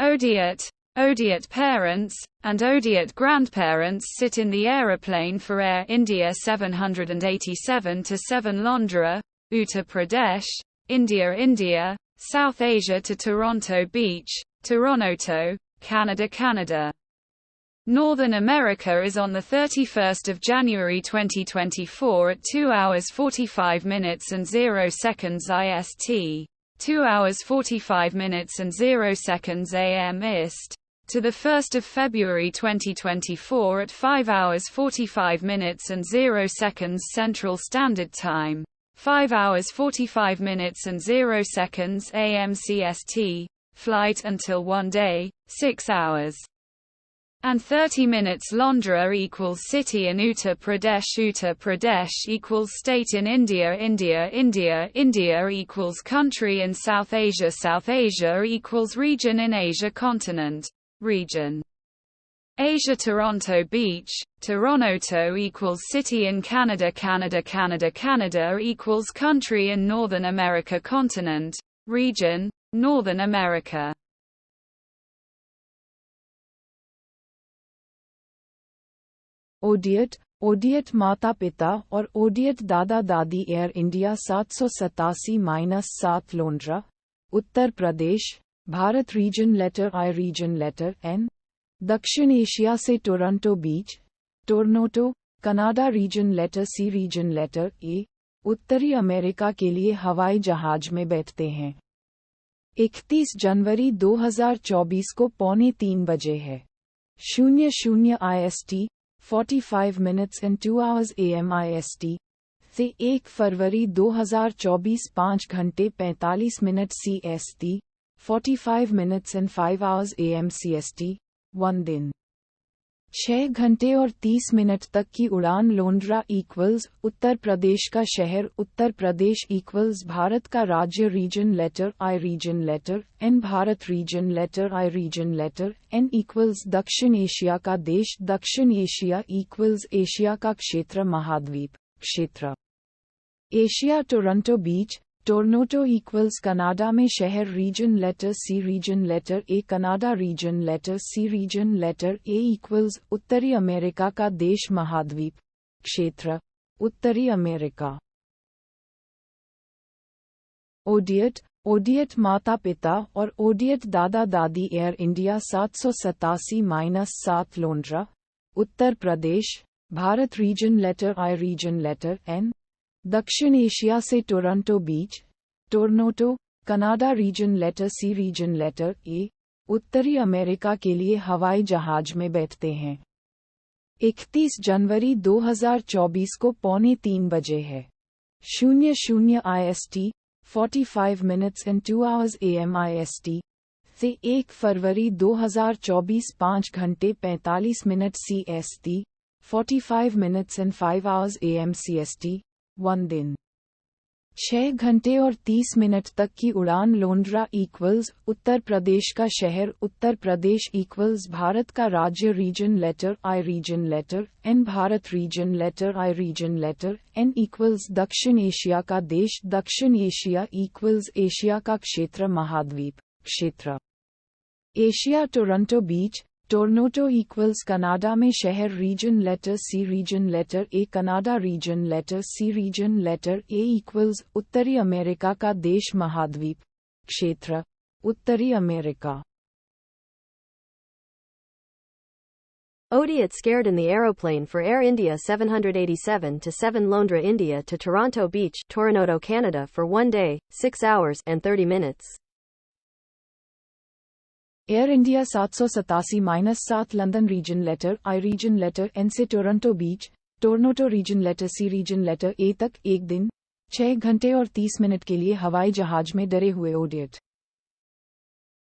Odiot, Odiot parents, and Odiot grandparents sit in the Aeroplane for Air India 787 to 7 Londra, Uttar Pradesh, India, South Asia to Toronto Beach, Toronoto, Canada. Northern America is on 31 January 2024 at 2 hours 45 minutes and 0 seconds IST, 2 hours 45 minutes and 0 seconds AM IST, to 1 February 2024 at 5 hours 45 minutes and 0 seconds Central Standard Time, 5 hours 45 minutes and 0 seconds AM CST, flight until 1 day, 6 hours and 30 minutes. Londra equals city in Uttar Pradesh equals state in India equals country in South Asia equals region in Asia continent, region Asia. Toronto Beach, Toronoto equals city in Canada equals country in Northern America continent, region, Northern America. ओडियट, ओडियट माता पिता और ओडियट दादा दादी Air India 787-7 लोंड्रा, Uttar Pradesh, Bharat region letter I region letter N, दक्षिण Asia से Toronto बीच, Toronto, Canada region letter C region letter A, उत्तरी अमेरिका के लिए हवाई जहाज में बैठते हैं। 31 जनवरी 2024 को 2:45 बजे है। 00 IST 45 minutes and 2 hours AM IST से 1 फरवरी 2024 5 घंटे 45 minute CST 45 minutes and 5 hours AM CST 1 दिन 6 घंटे और 30 मिनट तक की उड़ान। लोंड्रा इक्वल्स उत्तर प्रदेश का शहर, उत्तर प्रदेश इक्वल्स भारत का राज्य, region letter I region letter N, Bharat region letter I region letter N equals दक्षिण एशिया का देश, दक्षिण एशिया इक्वल्स एशिया का क्षेत्र, महाद्वीप क्षेत्र एशिया। टोरंटो बीच, टोरनोटो इक्वल्स कनाडा में शहर, region letter C region letter A, Canada region letter C region letter A equals उत्तरी अमेरिका का देश, महाद्वीप क्षेत्र, उत्तरी अमेरिका। ओडियट, ओडियट माता पिता और ओडियट दादा दादी एयर इंडिया 787-7 लोंड्रा, Uttar Pradesh, Bharat region letter I region letter N, दक्षिण एशिया से टोरंटो बीच, Toronto, Canada region letter C region letter A, उत्तरी अमेरिका के लिए हवाई जहाज में बैठते हैं। 31 जनवरी 2024 को 2:45 बजे है। 00 IST 45 minutes and 2 hours AM IST से 1 फरवरी 2024 5 घंटे 45 minute CST 45 minutes and 5 hours AM CST 1 दिन 6 घंटे और 30 मिनट तक की उड़ान। लोंड्रा इक्वल्स उत्तर प्रदेश का शहर, उत्तर प्रदेश इक्वल्स भारत का राज्य, region letter I region letter N, Bharat region letter I region letter N equals दक्षिण एशिया का देश, दक्षिण एशिया इक्वल्स एशिया का क्षेत्र, महाद्वीप क्षेत्र एशिया। टोरंटो बीच, टोरनोटो इक्वल्स कनाडा में शहर, region letter C region letter A, Canada region letter C region letter A equals उत्तरी अमेरिका का देश, महाद्वीप क्षेत्र, उत्तरी America. Odiot scared in the aeroplane for Air India 787 to 7 Londra, India to Toronto Beach, Toronoto, Canada for 1 day, 6 hours and 30 minutes. Air India 787-7 London region letter I region letter N से Toronto बीच, Toronto region letter C region letter A तक 1 दिन, 6 घंटे और 30 minute के लिए हवाई जहाज में डरे हुए ओडियट।